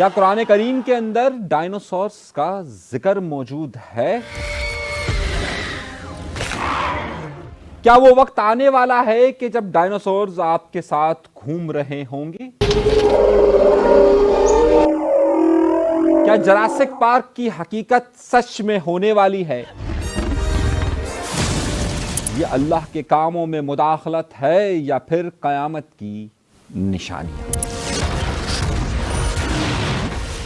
کیا قرآن کریم کے اندر ڈائنوسورس کا ذکر موجود ہے؟ کیا وہ وقت آنے والا ہے کہ جب ڈائنوسورز آپ کے ساتھ گھوم رہے ہوں گے؟ کیا جراسک پارک کی حقیقت سچ میں ہونے والی ہے؟ یہ اللہ کے کاموں میں مداخلت ہے یا پھر قیامت کی نشانی ہے؟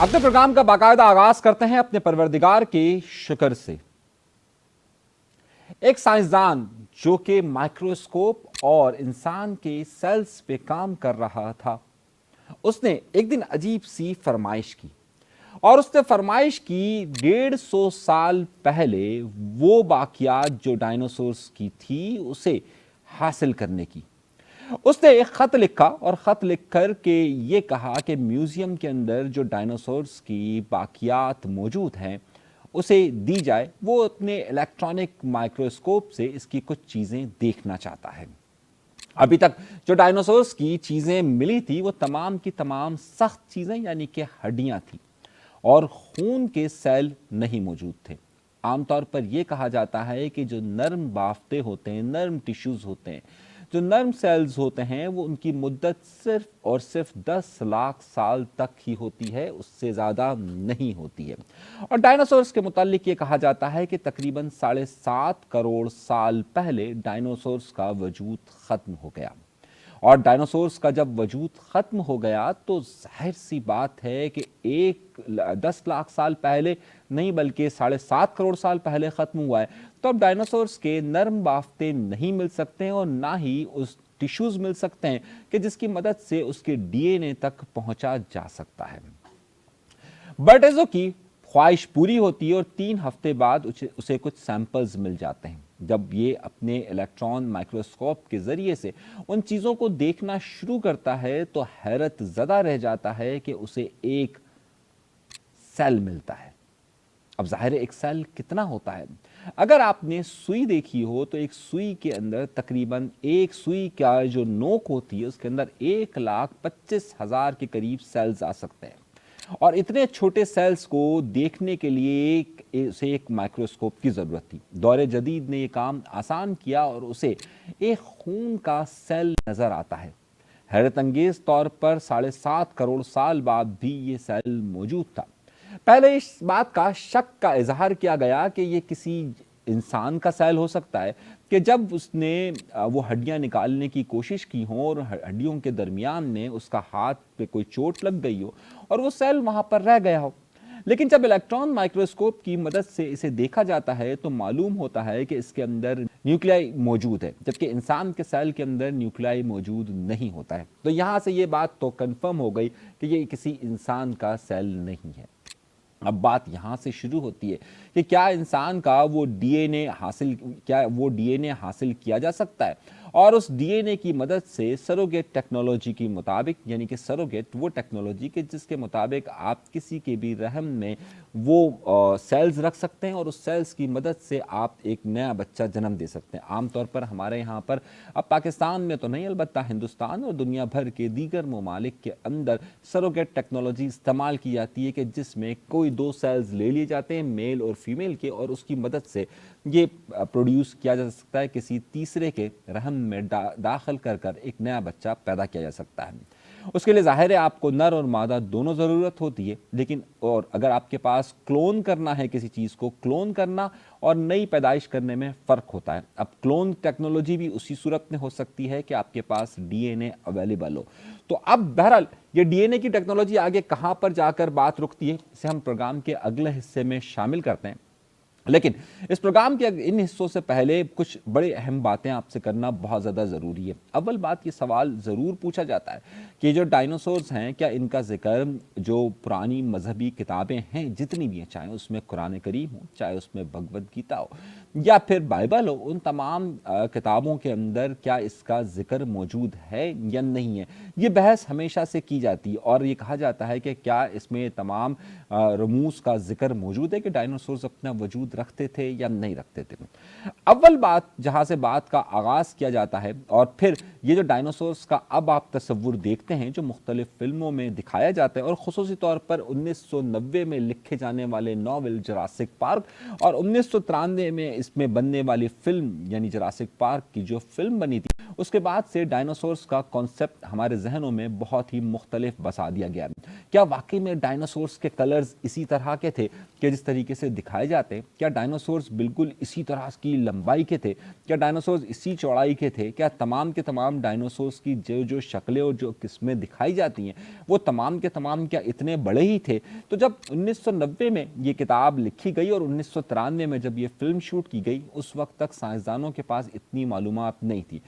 اپنے پروگرام کا باقاعدہ آغاز کرتے ہیں اپنے پروردگار کے شکر سے۔ ایک سائنسدان جو کہ مائکروسکوپ اور انسان کے سیلز پہ کام کر رہا تھا، اس نے ایک دن عجیب سی فرمائش کی، اور اس نے فرمائش کی 150 سال پہلے وہ باقیات جو ڈائنوسورز کی تھی اسے حاصل کرنے کی۔ اس نے ایک خط لکھا اور خط لکھ کر کے یہ کہا کہ میوزیم کے اندر جو ڈائنوسورز کی باقیات موجود ہیں اسے دی جائے۔ وہ اپنے الیکٹرانک مائکروسکوپ سے اس کی کچھ چیزیں دیکھنا چاہتا ہے۔ ابھی تک جو ڈائنوسورز کی چیزیں ملی تھی وہ تمام کی تمام سخت چیزیں یعنی کہ ہڈیاں تھیں، اور خون کے سیل نہیں موجود تھے۔ عام طور پر یہ کہا جاتا ہے کہ جو نرم بافتیں ہوتے ہیں، نرم ٹیشوز ہوتے ہیں، جو نرم سیلز ہوتے ہیں، وہ ان کی مدت صرف اور صرف 10 لاکھ سال تک ہی ہوتی ہے، اس سے زیادہ نہیں ہوتی ہے۔ اور ڈائنوسورز کے متعلق یہ کہا جاتا ہے کہ تقریباً 7.5 کروڑ سال پہلے ڈائنوسورز کا وجود ختم ہو گیا۔ اور ڈائنوسورز کا جب وجود ختم ہو گیا تو ظاہر سی بات ہے کہ 10 لاکھ سال پہلے نہیں بلکہ 7.5 کروڑ سال پہلے ختم ہوا ہے، تو اب ڈائنوسورز کے نرم بافتیں نہیں مل سکتے ہیں اور نہ ہی اس ٹیشوز مل سکتے ہیں کہ جس کی مدد سے اس کے ڈی این اے تک پہنچا جا سکتا ہے۔ برٹیزو کی خواہش پوری ہوتی ہے اور 3 ہفتے بعد اسے کچھ سیمپلز مل جاتے ہیں۔ جب یہ اپنے الیکٹران مائکروسکوپ کے ذریعے سے ان چیزوں کو دیکھنا شروع کرتا ہے تو حیرت زدہ رہ جاتا ہے کہ اسے ایک سیل ملتا ہے۔ اب ظاہر ہے ایک سیل کتنا ہوتا ہے؟ اگر آپ نے سوئی دیکھی ہو تو ایک سوئی کے اندر تقریباً ایک سوئی کا جو نوک ہوتی ہے اس کے اندر 1,25,000 کے قریب سیلز آ سکتے ہیں، اور اتنے چھوٹے سیلز کو دیکھنے کے لیے اسے ایک مائکروسکوپ کی ضرورت تھی۔ دور جدید نے یہ کام آسان کیا اور اسے ایک خون کا سیل نظر آتا ہے۔ حیرت انگیز طور پر 7.5 کروڑ سال بعد بھی یہ سیل موجود تھا۔ پہلے اس بات کا شک کا اظہار کیا گیا کہ یہ کسی انسان کا سیل ہو سکتا ہے کہ جب اس نے وہ ہڈیاں نکالنے کی کوشش کی ہوں اور ہڈیوں کے درمیان میں اس کا ہاتھ پہ کوئی چوٹ لگ گئی ہو اور وہ سیل وہاں پر رہ گیا ہو۔ لیکن جب الیکٹران مائکروسکوپ کی مدد سے اسے دیکھا جاتا ہے تو معلوم ہوتا ہے کہ اس کے اندر نیوکلیائی موجود ہے، جبکہ انسان کے سیل کے اندر نیوکلیائی موجود نہیں ہوتا ہے۔ تو یہاں سے یہ بات تو کنفرم ہو گئی کہ یہ کسی انسان کا سیل نہیں ہے۔ اب بات یہاں سے شروع ہوتی ہے کہ کیا انسان کا وہ ڈی این اے حاصل کیا جا سکتا ہے، اور اس ڈی این اے کی مدد سے سروگیٹ ٹیکنالوجی کی مطابق، یعنی کہ سروگیٹ وہ ٹیکنالوجی کہ جس کے مطابق آپ کسی کے بھی رحم میں وہ سیلز رکھ سکتے ہیں اور اس سیلز کی مدد سے آپ ایک نیا بچہ جنم دے سکتے ہیں۔ عام طور پر ہمارے یہاں پر، اب پاکستان میں تو نہیں البتہ ہندوستان اور دنیا بھر کے دیگر ممالک کے اندر سروگیٹ ٹیکنالوجی استعمال کی جاتی ہے کہ جس میں کوئی 2 سیلز لے لیے جاتے ہیں میل اور فیمیل کے، اور اس کی مدد سے یہ پروڈیوس کیا جا سکتا ہے، کسی تیسرے کے رحم میں داخل کر ایک نیا بچہ پیدا کیا جا سکتا ہے۔ اس کے لیے ظاہر ہے آپ کو نر اور مادہ دونوں ضرورت ہوتی ہے، لیکن اور اگر آپ کے پاس کلون کرنا ہے کسی چیز کو، کلون کرنا اور نئی پیدائش کرنے میں فرق ہوتا ہے۔ اب کلون ٹیکنالوجی بھی اسی صورت میں ہو سکتی ہے کہ آپ کے پاس ڈی این اے اویلیبل ہو۔ تو اب بہرحال یہ ڈی این اے کی ٹیکنالوجی آگے کہاں پر جا کر بات رکتی ہے، اسے ہم پروگرام کے اگلے حصے میں شامل کرتے ہیں۔ لیکن اس پروگرام کے ان حصوں سے پہلے کچھ بڑے اہم باتیں آپ سے کرنا بہت زیادہ ضروری ہے۔ اول بات، یہ سوال ضرور پوچھا جاتا ہے کہ جو ڈائنوسورز ہیں کیا ان کا ذکر جو پرانی مذہبی کتابیں ہیں جتنی بھی ہیں، چاہے اس میں قرآن کریم ہو، چاہے اس میں بھگوت گیتا ہو یا پھر بائبل ہو، ان تمام کتابوں کے اندر کیا اس کا ذکر موجود ہے یا نہیں ہے؟ یہ بحث ہمیشہ سے کی جاتی ہے اور یہ کہا جاتا ہے کہ کیا اس میں تمام رموز کا ذکر موجود ہے کہ ڈائنوسورز اپنا وجود رکھتے تھے یا نہیں رکھتے تھے۔ اول بات جہاں سے بات کا آغاز کیا جاتا ہے، اور پھر یہ جو ڈائنوسورز کا اب آپ تصور دیکھتے دیکھتے ہیں جو مختلف فلموں میں دکھایا جاتا ہے، اور خصوصی طور پر 1990 میں لکھے جانے والے ناول جراسک پارک اور 1993 میں اس میں بننے والی فلم یعنی جراسک پارک کی جو فلم بنی تھی، اس کے بعد سے ڈائناسورز کا کانسیپٹ ہمارے ذہنوں میں بہت ہی مختلف بسا دیا گیا۔ کیا واقعی میں ڈائناسورز کے کلرز اسی طرح کے تھے کہ جس طریقے سے دکھائے جاتے ہیں؟ کیا ڈائناسورز بالکل اسی طرح کی لمبائی کے تھے؟ کیا ڈائناسورز اسی چوڑائی کے تھے؟ کیا تمام کے تمام ڈائناسورز کی جو شکلیں اور جو قسمیں دکھائی جاتی ہیں وہ تمام کے تمام کیا اتنے بڑے ہی تھے؟ تو جب 1990 میں یہ کتاب لکھی گئی اور 1993 میں جب یہ فلم شوٹ کی گئی، اس وقت تک سائنسدانوں کے پاس اتنی معلومات نہیں تھی۔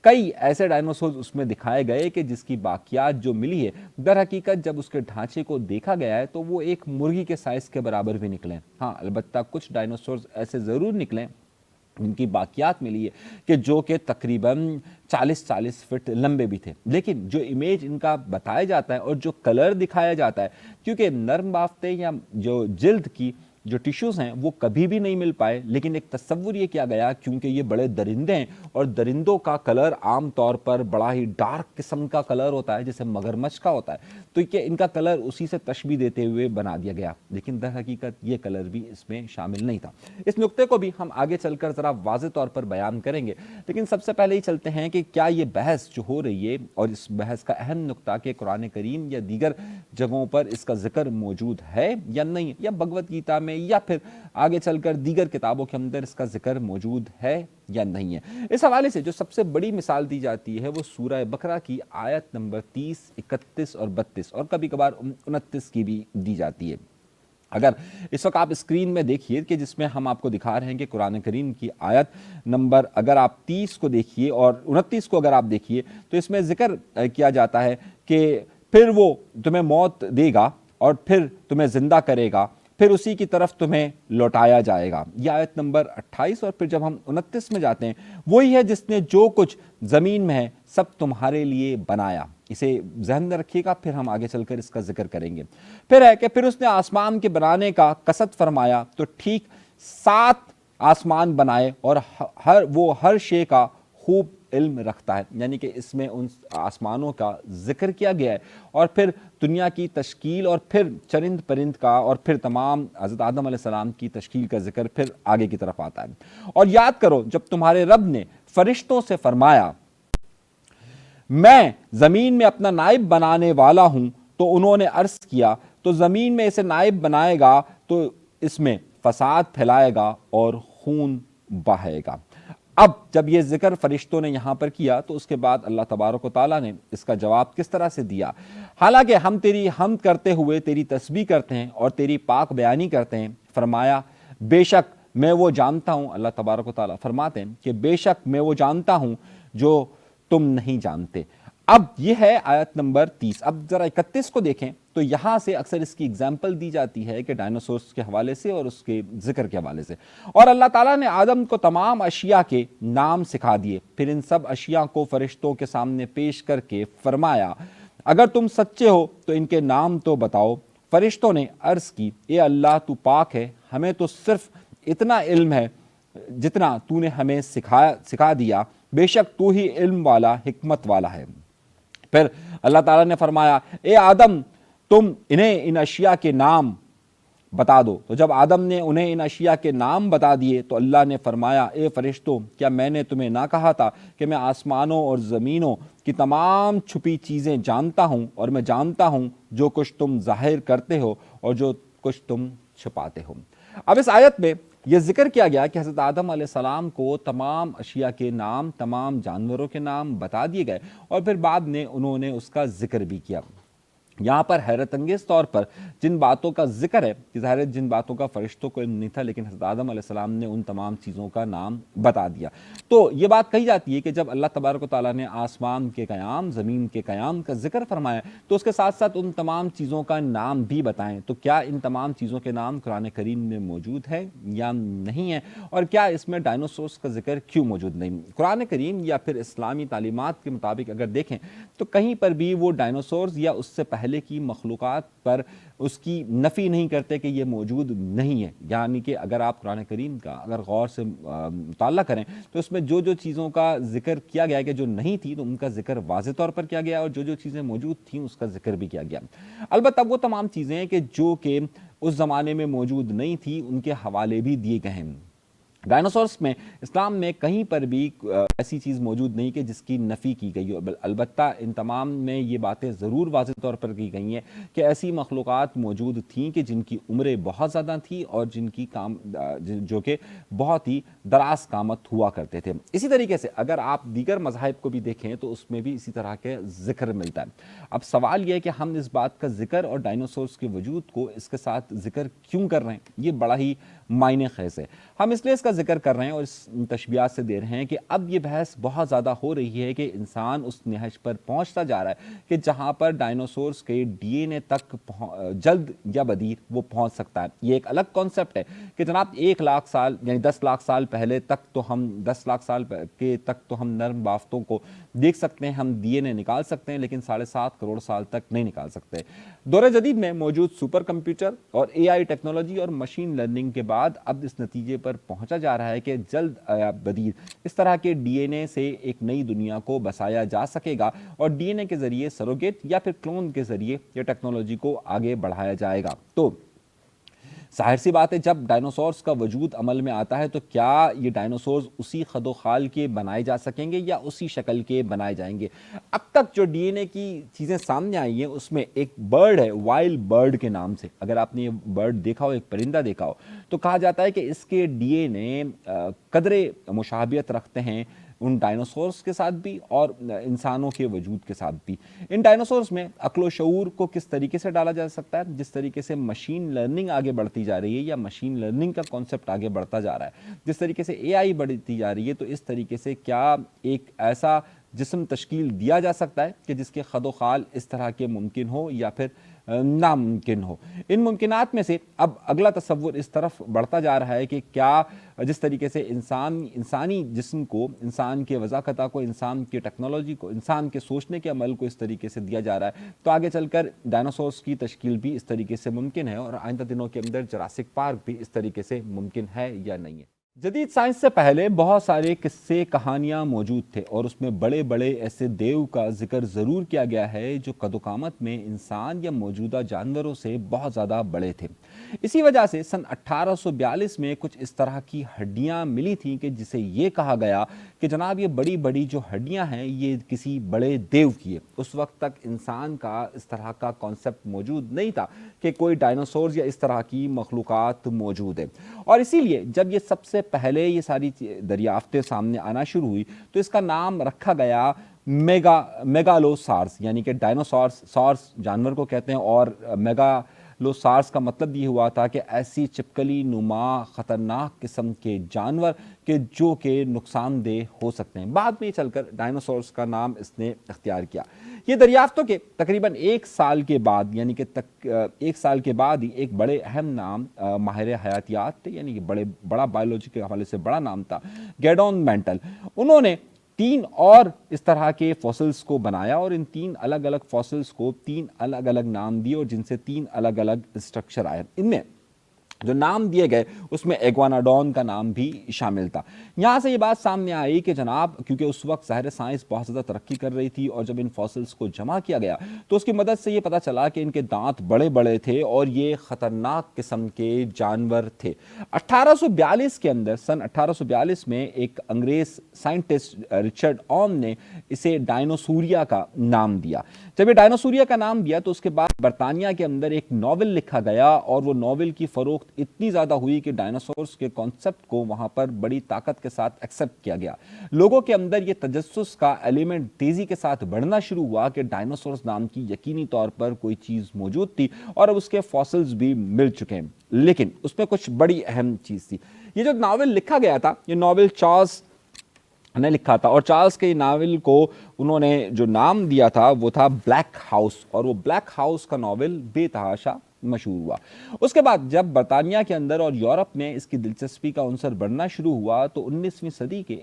کئی ایسے ڈائناسورز اس میں دکھائے گئے کہ جس کی باقیات جو ملی ہے، در حقیقت جب اس کے ڈھانچے کو دیکھا گیا ہے تو وہ ایک مرغی کے سائز کے برابر بھی نکلیں۔ ہاں، البتہ کچھ ڈائناسورز ایسے ضرور نکلیں ان کی باقیات ملی ہے کہ جو کہ تقریباً 40 فٹ لمبے بھی تھے، لیکن جو امیج ان کا بتایا جاتا ہے اور جو کلر دکھایا جاتا ہے، کیونکہ نرم بافتیں یا جو جلد کی جو ٹیشوز ہیں وہ کبھی بھی نہیں مل پائے، لیکن ایک تصور یہ کیا گیا کیونکہ یہ بڑے درندے ہیں اور درندوں کا کلر عام طور پر بڑا ہی ڈارک قسم کا کلر ہوتا ہے جیسے مگرمچھ کا ہوتا ہے، تو کہ ان کا کلر اسی سے تشبیہ دیتے ہوئے بنا دیا گیا، لیکن در حقیقت یہ کلر بھی اس میں شامل نہیں تھا۔ اس نقطے کو بھی ہم آگے چل کر ذرا واضح طور پر بیان کریں گے، لیکن سب سے پہلے ہی چلتے ہیں کہ کیا یہ بحث جو ہو رہی ہے اور اس بحث کا اہم نقطہ کہ قرآن کریم یا دیگر جگہوں پر اس کا ذکر موجود ہے یا نہیں، یا بھگوت گیتا میں یا پھر آگے چل کر دیگر کتابوں کے اندر اس کا ذکر موجود ہے یا نہیں ہے۔ اس حوالے سے جو سب سے بڑی مثال دی جاتی ہے وہ سورہ بقرہ کی آیت نمبر 30، 31 اور 32 اور کبھی کبھار 29 کی بھی دی جاتی ہے۔ اگر اس وقت آپ اسکرین میں دیکھیے کہ جس میں ہم آپ کو دکھا رہے ہیں کہ قرآن کریم کی آیت نمبر اگر آپ 30 کو دیکھیے اور 29 کو اگر آپ دیکھیے تو اس میں ذکر کیا جاتا ہے کہ پھر وہ تمہیں موت دے گا اور پھر تمہیں زندہ کرے گا، پھر اسی کی طرف تمہیں لوٹایا جائے گا، یہ آیت نمبر 28۔ اور پھر جب ہم 29 میں جاتے ہیں، وہی ہے جس نے جو کچھ زمین میں ہے سب تمہارے لیے بنایا، اسے ذہن میں رکھیے گا، پھر ہم آگے چل کر اس کا ذکر کریں گے۔ پھر ہے کہ پھر اس نے آسمان کے بنانے کا قصد فرمایا تو ٹھیک 7 آسمان بنائے اور وہ ہر شے کا خوب علم رکھتا ہے، یعنی کہ اس میں ان آسمانوں کا ذکر کیا گیا ہے، اور پھر دنیا کی تشکیل اور پھر چرند پرند کا اور پھر تمام حضرت آدم علیہ السلام کی تشکیل کا ذکر پھر آگے کی طرف آتا ہے۔ اور یاد کرو جب تمہارے رب نے فرشتوں سے فرمایا میں زمین میں اپنا نائب بنانے والا ہوں، تو انہوں نے عرض کیا تو زمین میں اسے نائب بنائے گا تو اس میں فساد پھیلائے گا اور خون بہائے گا۔ اب جب یہ ذکر فرشتوں نے یہاں پر کیا تو اس کے بعد اللہ تبارک و تعالیٰ نے اس کا جواب کس طرح سے دیا؟ حالانکہ ہم تیری حمد کرتے ہوئے تیری تسبیح کرتے ہیں اور تیری پاک بیانی کرتے ہیں، فرمایا بے شک میں وہ جانتا ہوں، اللہ تبارک و تعالیٰ فرماتے ہیں کہ بے شک میں وہ جانتا ہوں جو تم نہیں جانتے۔ اب یہ ہے آیت نمبر 30۔ اب ذرا 31 کو دیکھیں تو یہاں سے اکثر اس کی اگزامپل دی جاتی ہے کہ ڈائناسورز کے حوالے سے اور اس کے ذکر کے حوالے سے۔ اور اللہ تعالیٰ نے آدم کو تمام اشیاء کے نام سکھا دیے، پھر ان سب اشیاء کو فرشتوں کے سامنے پیش کر کے فرمایا اگر تم سچے ہو تو ان کے نام تو بتاؤ۔ فرشتوں نے عرض کی اے اللہ تو پاک ہے، ہمیں تو صرف اتنا علم ہے جتنا تو نے ہمیں سکھا دیا، بے شک تو ہی علم والا حکمت والا ہے۔ پھر اللہ تعالیٰ نے فرمایا اے آدم تم انہیں ان اشیاء کے نام بتا دو۔ تو جب آدم نے انہیں ان اشیاء کے نام بتا دیے تو اللہ نے فرمایا اے فرشتوں کیا میں نے تمہیں نہ کہا تھا کہ میں آسمانوں اور زمینوں کی تمام چھپی چیزیں جانتا ہوں، اور میں جانتا ہوں جو کچھ تم ظاہر کرتے ہو اور جو کچھ تم چھپاتے ہو۔ اب اس آیت میں یہ ذکر کیا گیا کہ حضرت آدم علیہ السلام کو تمام اشیاء کے نام، تمام جانوروں کے نام بتا دیے گئے، اور پھر بعد میں انہوں نے اس کا ذکر بھی کیا۔ یہاں پر حیرت انگیز طور پر جن باتوں کا ذکر ہے کہ ظاہر جن باتوں کا فرشتوں کو علم نہیں تھا، لیکن حضرت آدم علیہ السلام نے ان تمام چیزوں کا نام بتا دیا۔ تو یہ بات کہی جاتی ہے کہ جب اللہ تبارک و تعالیٰ نے آسمان کے قیام، زمین کے قیام کا ذکر فرمایا تو اس کے ساتھ ساتھ ان تمام چیزوں کا نام بھی بتائیں۔ تو کیا ان تمام چیزوں کے نام قرآن کریم میں موجود ہے یا نہیں ہے؟ اور کیا اس میں ڈائناسورس کا ذکر کیوں موجود نہیں؟ قرآن کریم یا پھر اسلامی تعلیمات کے مطابق اگر دیکھیں تو کہیں پر بھی وہ ڈائناسورز یا اس سے پہلے کی مخلوقات پر اس کی نفی نہیں کرتے کہ یہ موجود نہیں ہے. یعنی کہ اگر آپ قرآن کریم کا اگر غور سے مطالعہ کریں تو اس میں جو چیزوں کا ذکر کیا گیا ہے کہ جو نہیں تھی تو ان کا ذکر واضح طور پر کیا گیا اور جو چیزیں موجود تھیں اس کا ذکر بھی کیا گیا. البتہ وہ تمام چیزیں ہیں کہ جو کہ اس زمانے میں موجود نہیں تھی ان کے حوالے بھی دیے گئے ہیں. ڈائناسورس میں اسلام میں کہیں پر بھی ایسی چیز موجود نہیں کہ جس کی نفی کی گئی ہو. البتہ ان تمام میں یہ باتیں ضرور واضح طور پر کی گئی ہیں کہ ایسی مخلوقات موجود تھیں کہ جن کی عمریں بہت زیادہ تھیں اور جن کی جو کہ بہت ہی دراز قامت ہوا کرتے تھے. اسی طریقے سے اگر آپ دیگر مذاہب کو بھی دیکھیں تو اس میں بھی اسی طرح کے ذکر ملتا ہے. اب سوال یہ ہے کہ ہم اس بات کا ذکر اور ڈائناسورس کے وجود کو اس کے ساتھ ذکر کیوں کر رہے ہیں؟ یہ بڑا ہی معنی خیز ہے. ہم اس لیے اس کا ذکر کر رہے ہیں اور اس تشبیہات سے دے رہے ہیں کہ اب یہ بحث بہت زیادہ ہو رہی ہے کہ انسان اس نہج پر پہنچتا جا رہا ہے کہ جہاں پر ڈائناسورس کے ڈی این اے تک جلد یا بدیر وہ پہنچ سکتا ہے. یہ ایک الگ کانسیپٹ ہے کہ جناب 1 لاکھ سال یعنی 10 لاکھ سال پہلے تک تو ہم 10 لاکھ سال کے تک تو ہم نرم بافتوں کو دیکھ سکتے ہیں, ہم ڈی این اے نکال سکتے ہیں, لیکن 7.5 کروڑ سال تک نہیں نکال سکتے. دور جدید میں موجود سپر کمپیوٹر اور اے آئی ٹیکنالوجی اور مشین لرننگ کے بعد اب اس نتیجے پر پہنچا جا رہا ہے کہ جلد بدید اس طرح کے ڈی این اے سے ایک نئی دنیا کو بسایا جا سکے گا اور ڈی این اے کے ذریعے سروگیٹ یا پھر کلون کے ذریعے یہ ٹیکنالوجی کو آگے بڑھایا جائے گا. تو ظاہر سی بات ہے جب ڈائناسورس کا وجود عمل میں آتا ہے تو کیا یہ ڈائناسورز اسی خد و خال کے بنائے جا سکیں گے یا اسی شکل کے بنائے جائیں گے؟ اب تک جو ڈی این اے کی چیزیں سامنے آئی ہیں اس میں ایک برڈ ہے وائلڈ برڈ کے نام سے. اگر آپ نے یہ برڈ دیکھا ہو, ایک پرندہ دیکھا ہو, تو کہا جاتا ہے کہ اس کے ڈی این اے قدرے مشابہت رکھتے ہیں ان ڈائناسورس کے ساتھ بھی اور انسانوں کے وجود کے ساتھ بھی. ان ڈائناسورس میں عقل و شعور کو کس طریقے سے ڈالا جا سکتا ہے؟ جس طریقے سے مشین لرننگ آگے بڑھتی جا رہی ہے یا مشین لرننگ کا کانسیپٹ آگے بڑھتا جا رہا ہے, جس طریقے سے اے آئی بڑھتی جا رہی ہے, تو اس طریقے سے کیا ایک ایسا جسم تشکیل دیا جا سکتا ہے کہ جس کے خد و خال اس طرح کے ممکن ہو یا پھر ناممکن ہو؟ ان ممکنات میں سے اب اگلا تصور اس طرف بڑھتا جا رہا ہے کہ کیا جس طریقے سے انسانی جسم کو, انسان کے وضاحت کو, انسان کی ٹیکنالوجی کو, انسان کے سوچنے کے عمل کو اس طریقے سے دیا جا رہا ہے تو آگے چل کر ڈائناسورس کی تشکیل بھی اس طریقے سے ممکن ہے اور آئندہ دنوں کے اندر جراسک پارک بھی اس طریقے سے ممکن ہے یا نہیں ہے؟ جدید سائنس سے پہلے بہت سارے قصے کہانیاں موجود تھے اور اس میں بڑے بڑے ایسے دیو کا ذکر ضرور کیا گیا ہے جو قد و قامت میں انسان یا موجودہ جانوروں سے بہت زیادہ بڑے تھے. اسی وجہ سے سن 1842 میں کچھ اس طرح کی ہڈیاں ملی تھیں کہ جسے یہ کہا گیا کہ جناب یہ بڑی بڑی جو ہڈیاں ہیں یہ کسی بڑے دیو کی ہے. اس وقت تک انسان کا اس طرح کا کانسیپٹ موجود نہیں تھا کہ کوئی ڈائناسورز یا اس طرح کی مخلوقات موجود ہے, اور اسی لیے جب یہ سب سے پہلے یہ ساری دریافتیں سامنے آنا شروع ہوئی تو اس کا نام رکھا گیا میگالوسارس, یعنی کہ ڈائناسورس, سارس جانور کو کہتے ہیں اور میگالوسارس کا مطلب یہ ہوا تھا کہ ایسی چپکلی نما خطرناک قسم کے جانور کہ جو کہ نقصان دہ ہو سکتے ہیں. بعد میں چل کر ڈائناسورس کا نام اس نے اختیار کیا. یہ دریافتوں کے تقریباً 1 سال کے بعد یعنی کہ 1 سال کے بعد ہی ایک بڑے اہم نام ماہر حیاتیات تھے, یعنی کہ بڑا بایولوجی کے حوالے سے بڑا نام تھا, گیڈون مینٹل. انہوں نے 3 اور اس طرح کے فوسلز کو بنایا اور ان 3 الگ الگ فوسلز کو 3 الگ الگ نام دیے اور جن سے 3 الگ الگ اسٹرکچر آئے. ان میں جو نام دیے گئے اس میں ایگواناڈون کا نام بھی شامل تھا. یہاں سے یہ بات سامنے آئی کہ جناب کیونکہ اس وقت ظاہر سائنس بہت زیادہ ترقی کر رہی تھی اور جب ان فوسلز کو جمع کیا گیا تو اس کی مدد سے یہ پتہ چلا کہ ان کے دانت بڑے بڑے تھے اور یہ خطرناک قسم کے جانور تھے. 1842 کے اندر سن 1842 میں ایک انگریز سائنٹسٹ رچرڈ اوم نے اسے ڈائنوسوریا کا نام دیا. جب یہ ڈائنوسوریا کا نام دیا تو اس کے بعد برطانیہ کے اندر ایک ناول لکھا گیا اور وہ ناول کی فروخت اتنی زیادہ ہوئی کہ ڈائناسورس کے کانسیپٹ کو وہاں پر بڑی طاقت کے ساتھ ایکسیپٹ کیا گیا. لوگوں کے اندر یہ تجسس کا ایلیمنٹ تیزی کے ساتھ بڑھنا شروع ہوا کہ ڈائناسورس نام کی یقینی طور پر کوئی چیز موجود تھی اور اب اس کے فاسلز بھی مل چکے ہیں. لیکن اس میں کچھ بڑی اہم چیز تھی. یہ جو ناول لکھا گیا تھا یہ ناول چارلز نے لکھا تھا اور چارلز کے ناول کو انہوں نے جو نام دیا تھا وہ تھا بلیک ہاؤس, اور وہ بلیک ہاؤس کا ناول بے تحاشا مشہور ہوا۔ اس کے بعد جب برطانیہ کے اندر اور یورپ میں اس کی دلچسپی کا عنصر بڑھنا شروع ہوا تو 19ویں صدی کے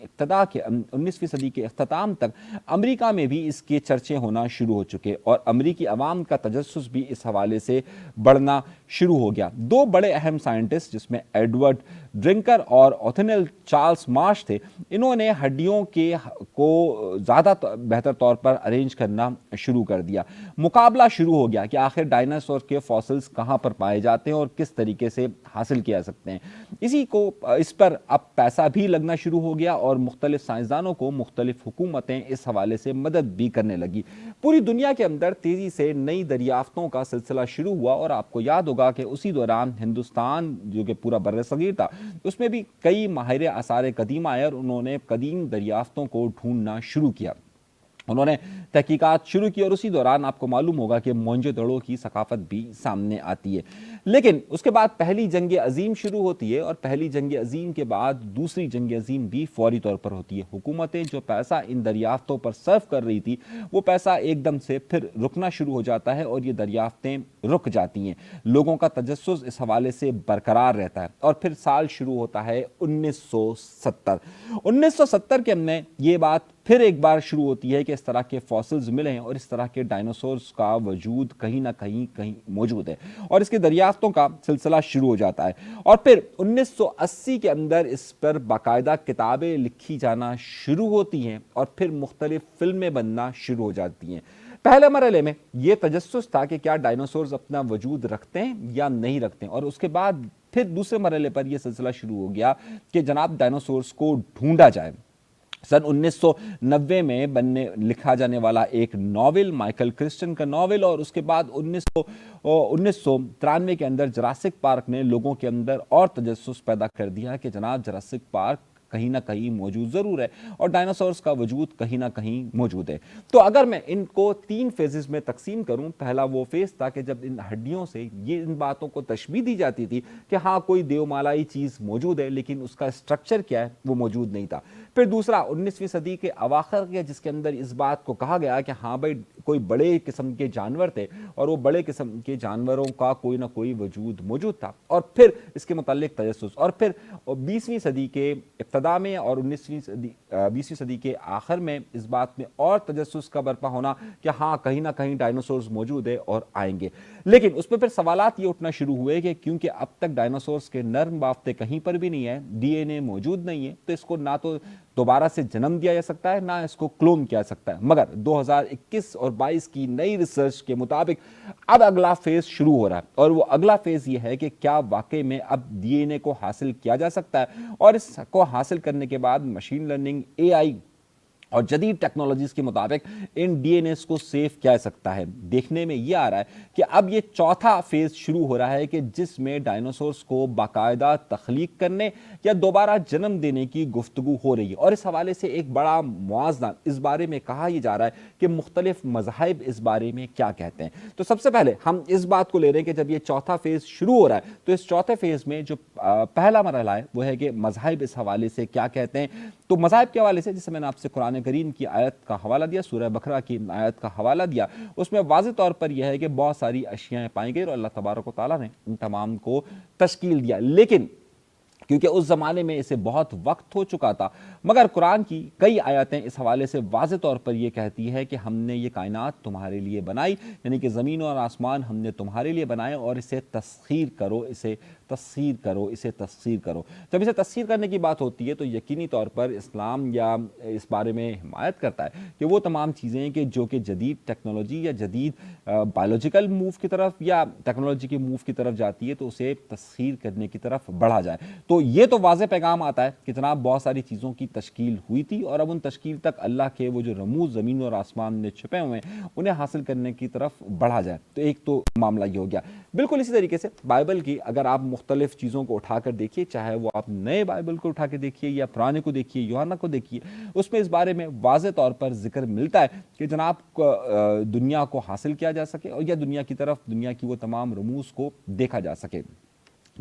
اختتام تک امریکہ میں بھی اس کے چرچے ہونا شروع ہو چکے اور امریکی عوام کا تجسس بھی اس حوالے سے بڑھنا شروع ہو گیا۔ دو بڑے اہم سائنٹسٹ جس میں ایڈورڈ ڈرنکر اور اوتھنیل چارلس مارش تھے، انہوں نے ہڈیوں کو زیادہ بہتر طور پر ارینج کرنا شروع کر دیا۔ مقابلہ شروع ہو گیا کہ آخر ڈائناسور کے فاسلز کہاں پر پائے جاتے ہیں اور کس طریقے سے حاصل کیا سکتے ہیں۔ اس پر اب پیسہ بھی لگنا شروع ہو گیا اور مختلف سائنسدانوں کو مختلف حکومتیں اس حوالے سے مدد بھی کرنے لگی۔ پوری دنیا کے اندر تیزی سے نئی دریافتوں کا سلسلہ شروع ہوا اور آپ کو یاد ہوگا کہ اسی دوران ہندوستان جو کہ پورا بر صغیر تھا اس میں بھی کئی ماہر آثار قدیم آئے اور انہوں نے قدیم دریافتوں کو ڈھونڈنا شروع کیا، انہوں نے تحقیقات شروع کی اور اسی دوران آپ کو معلوم ہوگا کہ موہنجو دڑو کی ثقافت بھی سامنے آتی ہے۔ لیکن اس کے بعد پہلی جنگ عظیم شروع ہوتی ہے اور پہلی جنگ عظیم کے بعد دوسری جنگ عظیم بھی فوری طور پر ہوتی ہے۔ حکومتیں جو پیسہ ان دریافتوں پر صرف کر رہی تھی وہ پیسہ ایک دم سے پھر رکنا شروع ہو جاتا ہے اور یہ دریافتیں رک جاتی ہیں۔ لوگوں کا تجسس اس حوالے سے برقرار رہتا ہے اور پھر سال شروع ہوتا ہے 1970 کے اندر یہ بات پھر ایک بار شروع ہوتی ہے کہ اس طرح کے فاسلز ملے ہیں اور اس طرح کے ڈائناسورز کا وجود کہیں نہ کہیں موجود ہے اور اس کے دریافتوں کا سلسلہ شروع ہو جاتا ہے۔ اور پھر 1980 کے اندر اس پر باقاعدہ کتابیں لکھی جانا شروع ہوتی ہیں اور پھر مختلف فلمیں بننا شروع ہو جاتی ہیں۔ پہلے مرحلے میں یہ تجسس تھا کہ کیا ڈائناسورز اپنا وجود رکھتے ہیں یا نہیں رکھتے ہیں، اور اس کے بعد پھر دوسرے مرحلے پر یہ سلسلہ شروع ہو گیا کہ جناب ڈائناسورز کو ڈھونڈا جائے۔ سن 1990 میں لکھا جانے والا ایک ناول، مائیکل کرسٹن کا ناول، اور اس کے بعد 1993 کے اندر جراسک پارک نے لوگوں کے اندر اور تجسس پیدا کر دیا کہ جناب جراسک پارک کہیں نہ کہیں موجود ضرور ہے اور ڈائناسورز کا وجود کہیں نہ کہیں موجود ہے۔ تو اگر میں ان کو 3 فیزز میں تقسیم کروں، پہلا وہ فیز تھا کہ جب ان ہڈیوں سے ان باتوں کو تشبیہ دی جاتی تھی کہ ہاں کوئی دیومالائی چیز موجود ہے لیکن اس کا اسٹرکچر کیا ہے وہ موجود نہیں تھا۔ پھر دوسرا 19ویں صدی کے اواخر کے جس کے اندر اس بات کو کہا گیا کہ ہاں بھائی کوئی بڑے قسم کے جانور تھے اور وہ بڑے قسم کے جانوروں کا کوئی نہ کوئی وجود موجود تھا، اور پھر اس کے متعلق تجسس، اور پھر 20ویں صدی کے ابتدا میں اور 20ویں صدی کے آخر میں اس بات میں اور تجسس کا برپا ہونا کہ ہاں کہیں نہ کہیں ڈائناسورز موجود ہے اور آئیں گے۔ لیکن اس پہ پھر سوالات یہ اٹھنا شروع ہوئے کہ کیونکہ اب تک ڈائناسورز کے نرم بافتے کہیں پر بھی نہیں ہے، ڈی این اے موجود نہیں ہے، تو اس کو نہ تو دوبارہ سے جنم دیا جا سکتا ہے نہ اس کو کلون کیا سکتا ہے۔ مگر 2021 اور 22 کی نئی ریسرچ کے مطابق اب اگلا فیز شروع ہو رہا ہے، اور وہ اگلا فیز یہ ہے کہ کیا واقعی میں اب ڈی این اے کو حاصل کیا جا سکتا ہے، اور اس کو حاصل کرنے کے بعد مشین لرننگ، اے آئی اور جدید ٹیکنالوجیز کے مطابق ان ڈی این ایس کو سیف کیا سکتا ہے۔ دیکھنے میں یہ آ رہا ہے کہ اب یہ چوتھا فیز شروع ہو رہا ہے کہ جس میں ڈائناسورز کو باقاعدہ تخلیق کرنے یا دوبارہ جنم دینے کی گفتگو ہو رہی ہے، اور اس حوالے سے ایک بڑا موازنہ اس بارے میں کہا یہ جا رہا ہے کہ مختلف مذاہب اس بارے میں کیا کہتے ہیں۔ تو سب سے پہلے ہم اس بات کو لے رہے ہیں کہ جب یہ چوتھا فیز شروع ہو رہا ہے تو اس چوتھے فیز میں جو پہلا مرحلہ ہے وہ ہے کہ مذاہب اس حوالے سے کیا کہتے ہیں۔ تو مذاہب کے حوالے سے جسے میں نے آپ سے قرآن کریم کی آیت کا حوالہ دیا، سورہ بقرہ کی آیت کا حوالہ دیا، اس میں واضح طور پر یہ ہے کہ بہت ساری اشیاء پائیں گئی اور اللہ تبارک و تعالیٰ نے ان تمام کو تشکیل دیا، لیکن کیونکہ اس زمانے میں اسے بہت وقت ہو چکا تھا، مگر قرآن کی کئی آیتیں اس حوالے سے واضح طور پر یہ کہتی ہے کہ ہم نے یہ کائنات تمہارے لیے بنائی، یعنی کہ زمین اور آسمان ہم نے تمہارے لیے بنائے، اور اسے تسخیر کرو، اسے تسخیر کرو، اسے تسخیر کرو۔ جب اسے تسخیر کرنے کی بات ہوتی ہے تو یقینی طور پر اسلام یا اس بارے میں حمایت کرتا ہے کہ وہ تمام چیزیں کہ جو کہ جدید ٹیکنالوجی یا جدید بایولوجیکل موو کی طرف یا ٹیکنالوجی کے موو کی طرف جاتی ہے تو اسے تسخیر کرنے کی طرف بڑھا جائے۔ تو یہ تو واضح پیغام آتا ہے کہ جناب بہت ساری چیزوں کی تشکیل ہوئی تھی اور اب ان تشکیل تک اللہ کے وہ جو رموز زمین اور آسمان میں چھپے ہوئے ہیں انہیں حاصل کرنے کی طرف بڑھا جائے۔ تو ایک تو معاملہ یہ ہو گیا۔ بالکل اسی طریقے سے بائبل کی اگر آپ مختلف چیزوں کو اٹھا کر دیکھیے، چاہے وہ آپ نئے بائبل کو اٹھا کے دیکھیے یا پرانے کو دیکھیے، یوحنا کو دیکھیے، اس میں اس بارے میں واضح طور پر ذکر ملتا ہے کہ جناب دنیا کو حاصل کیا جا سکے اور یا دنیا کی طرف دنیا کی وہ تمام رموز کو دیکھا جا سکے۔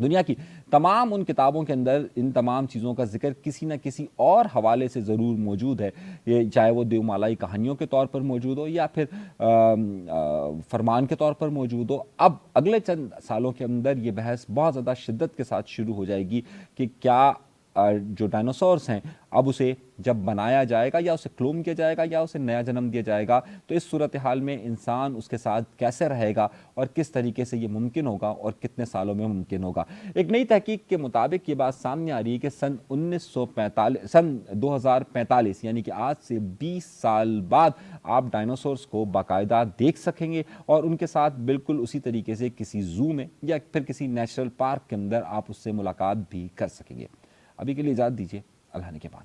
دنیا کی تمام ان کتابوں کے اندر ان تمام چیزوں کا ذکر کسی نہ کسی اور حوالے سے ضرور موجود ہے، یہ چاہے وہ دیومالائی کہانیوں کے طور پر موجود ہو یا پھر فرمان کے طور پر موجود ہو۔ اب اگلے چند سالوں کے اندر یہ بحث بہت زیادہ شدت کے ساتھ شروع ہو جائے گی کہ کیا جو ڈائنوسورس ہیں اب اسے جب بنایا جائے گا یا اسے کلون کیا جائے گا یا اسے نیا جنم دیا جائے گا تو اس صورتحال میں انسان اس کے ساتھ کیسے رہے گا اور کس طریقے سے یہ ممکن ہوگا اور کتنے سالوں میں ممکن ہوگا۔ ایک نئی تحقیق کے مطابق یہ بات سامنے آ رہی ہے کہ سن 2045 یعنی کہ آج سے 20 سال بعد آپ ڈائنوسورس کو باقاعدہ دیکھ سکیں گے اور ان کے ساتھ بالکل اسی طریقے سے کسی زو میں یا پھر کسی نیشنل پارک کے اندر آپ اس سے ملاقات بھی کر سکیں گے۔ ابھی کے لیے اجازت دیجیے، اللہ نے کے بعد۔